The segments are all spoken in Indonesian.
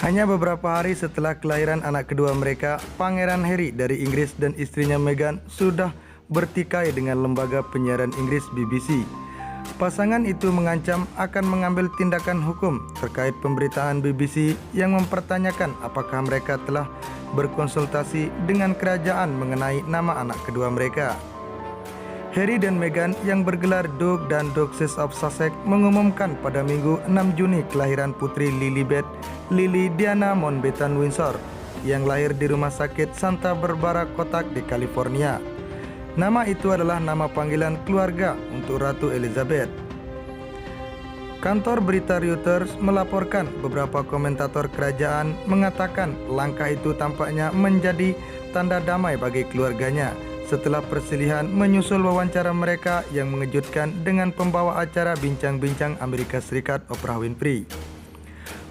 Hanya beberapa hari setelah kelahiran anak kedua mereka, Pangeran Harry dari Inggris dan istrinya Meghan sudah bertikai dengan lembaga penyiaran Inggris BBC. Pasangan itu mengancam akan mengambil tindakan hukum terkait pemberitaan BBC yang mempertanyakan apakah mereka telah berkonsultasi dengan kerajaan mengenai nama anak kedua mereka. Harry dan Meghan yang bergelar Duke dan Duchess of Sussex mengumumkan pada Minggu 6 Juni kelahiran putri Lilibet Lily Diana Mountbatten Windsor yang lahir di Rumah Sakit Santa Barbara Kotak di California. Nama itu adalah nama panggilan keluarga untuk Ratu Elizabeth. Kantor berita Reuters melaporkan beberapa komentator kerajaan mengatakan langkah itu tampaknya menjadi tanda damai bagi keluarganya setelah perselihan menyusul wawancara mereka yang mengejutkan dengan pembawa acara bincang-bincang Amerika Serikat Oprah Winfrey.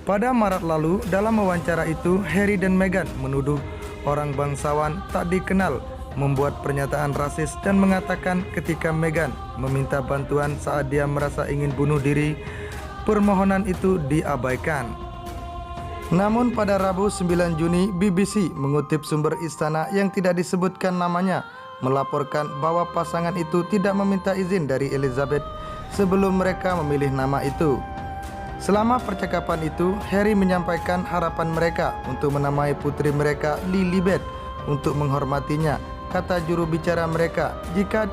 Pada Maret lalu, dalam wawancara itu, Harry dan Meghan menuduh orang bangsawan tak dikenal membuat pernyataan rasis dan mengatakan ketika Meghan meminta bantuan saat dia merasa ingin bunuh diri, permohonan itu diabaikan. Namun pada Rabu 9 Juni, BBC mengutip sumber istana yang tidak disebutkan namanya melaporkan bahwa pasangan itu tidak meminta izin dari Elizabeth sebelum mereka memilih nama itu. Selama percakapan itu, Harry menyampaikan harapan mereka untuk menamai putri mereka Lilibet untuk menghormatinya. Kata juru bicara mereka, jika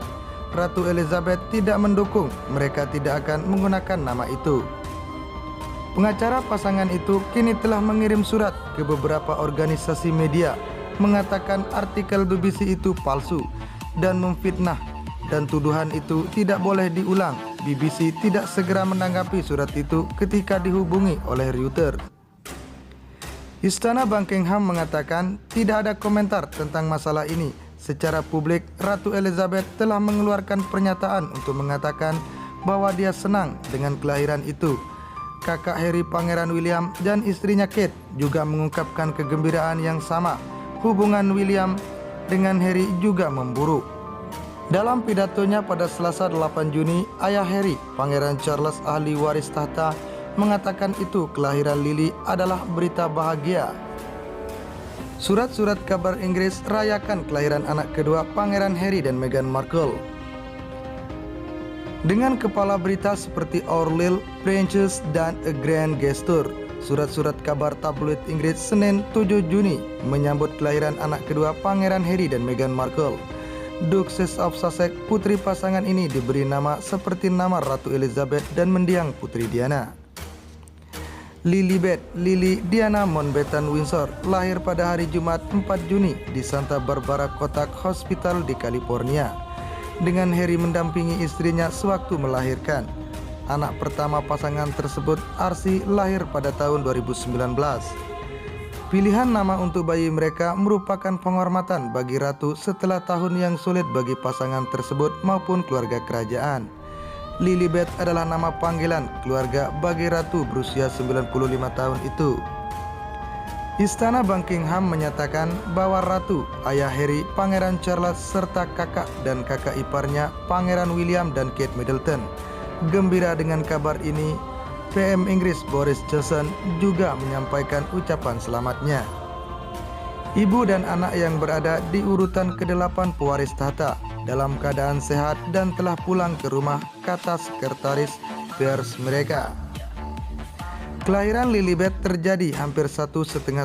Ratu Elizabeth tidak mendukung, mereka tidak akan menggunakan nama itu. Pengacara pasangan itu kini telah mengirim surat ke beberapa organisasi media mengatakan artikel BBC itu palsu dan memfitnah dan tuduhan itu tidak boleh diulang. BBC tidak segera menanggapi surat itu ketika dihubungi oleh Reuters. Istana Buckingham mengatakan tidak ada komentar tentang masalah ini. Secara publik, Ratu Elizabeth telah mengeluarkan pernyataan untuk mengatakan bahwa dia senang dengan kelahiran itu. Kakak Harry, Pangeran William, dan istrinya Kate juga mengungkapkan kegembiraan yang sama. Hubungan William dengan Harry juga memburuk. Dalam pidatonya pada Selasa 8 Juni, ayah Harry, Pangeran Charles ahli waris tahta, mengatakan itu kelahiran Lily adalah berita bahagia. Surat-surat kabar Inggris rayakan kelahiran anak kedua Pangeran Harry dan Meghan Markle. Dengan kepala berita seperti Our Little Princess dan A Grand Gesture, surat-surat kabar tabloid Inggris Senin 7 Juni menyambut kelahiran anak kedua Pangeran Harry dan Meghan Markle. Duchess of Sussex, putri pasangan ini diberi nama seperti nama Ratu Elizabeth dan mendiang putri Diana. Lilibet Lily Diana Mountbatten Windsor lahir pada hari Jumat 4 Juni di Santa Barbara Kotak Hospital di California, dengan Harry mendampingi istrinya sewaktu melahirkan. Anak pertama pasangan tersebut, Archie, lahir pada tahun 2019. Pilihan nama untuk bayi mereka merupakan penghormatan bagi Ratu setelah tahun yang sulit bagi pasangan tersebut maupun keluarga kerajaan. Lilibet adalah nama panggilan keluarga bagi Ratu berusia 95 tahun itu. Istana Buckingham menyatakan bahwa Ratu, ayah Harry, Pangeran Charles, serta kakak dan kakak iparnya, Pangeran William dan Kate Middleton, gembira dengan kabar ini. PM Inggris Boris Johnson juga menyampaikan ucapan selamatnya. Ibu dan anak yang berada di urutan ke-8 pewaris tahta dalam keadaan sehat dan telah pulang ke rumah, kata sekretaris pers mereka. Kelahiran Lilibet terjadi hampir 1,5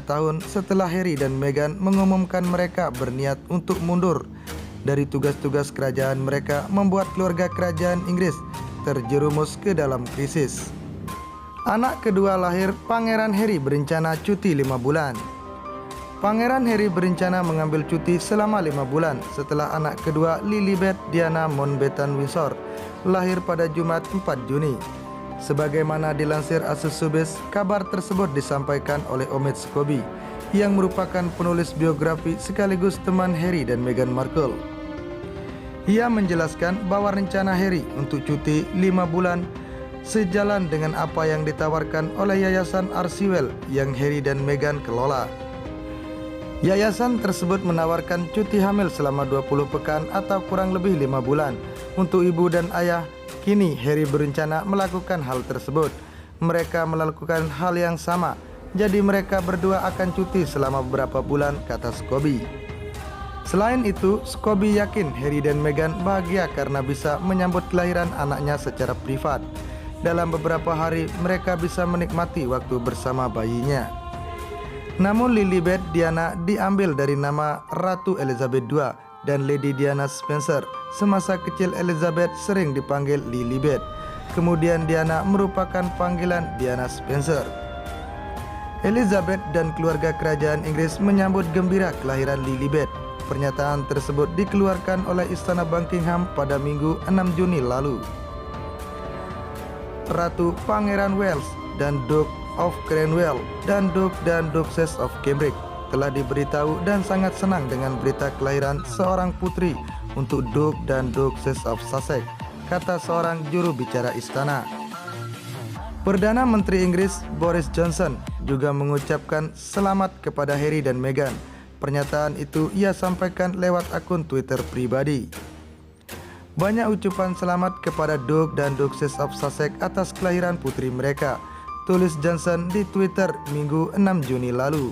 tahun setelah Harry dan Meghan mengumumkan mereka berniat untuk mundur dari tugas-tugas kerajaan mereka, membuat keluarga kerajaan Inggris terjerumus ke dalam krisis. Anak kedua lahir, Pangeran Harry berencana cuti 5 bulan. Pangeran Harry berencana mengambil cuti selama 5 bulan setelah anak kedua Lilibet Diana Mountbatten Windsor lahir pada Jumat 4 Juni. Sebagaimana dilansir Asusubis, kabar tersebut disampaikan oleh Omid Scobie yang merupakan penulis biografi sekaligus teman Harry dan Meghan Markle. Ia menjelaskan bahwa rencana Harry untuk cuti 5 bulan sejalan dengan apa yang ditawarkan oleh Yayasan Archewell yang Harry dan Meghan kelola. Yayasan tersebut menawarkan cuti hamil selama 20 pekan atau kurang lebih 5 bulan untuk ibu dan ayah. Kini Harry berencana melakukan hal tersebut. Mereka melakukan hal yang sama, jadi mereka berdua akan cuti selama beberapa bulan, kata Scobie. Selain itu, Scobie yakin Harry dan Meghan bahagia karena bisa menyambut kelahiran anaknya secara privat. Dalam beberapa hari mereka bisa menikmati waktu bersama bayinya. Namun Lilibet Diana diambil dari nama Ratu Elizabeth II dan Lady Diana Spencer. Semasa kecil Elizabeth sering dipanggil Lilibet. Kemudian Diana merupakan panggilan Diana Spencer. Elizabeth dan keluarga kerajaan Inggris menyambut gembira kelahiran Lilibet. Pernyataan tersebut dikeluarkan oleh Istana Buckingham pada Minggu 6 Juni lalu. Ratu Pangeran Wales dan Duke of Cornwall dan Duke dan Duchess of Cambridge telah diberitahu dan sangat senang dengan berita kelahiran seorang putri untuk Duke dan Duchess of Sussex, kata seorang juru bicara istana. Perdana Menteri Inggris Boris Johnson juga mengucapkan selamat kepada Harry dan Meghan. Pernyataan itu ia sampaikan lewat akun Twitter pribadi. Banyak ucapan selamat kepada Duke dan Duchess of Sussex atas kelahiran putri mereka, tulis Johnson di Twitter Minggu 6 Juni lalu.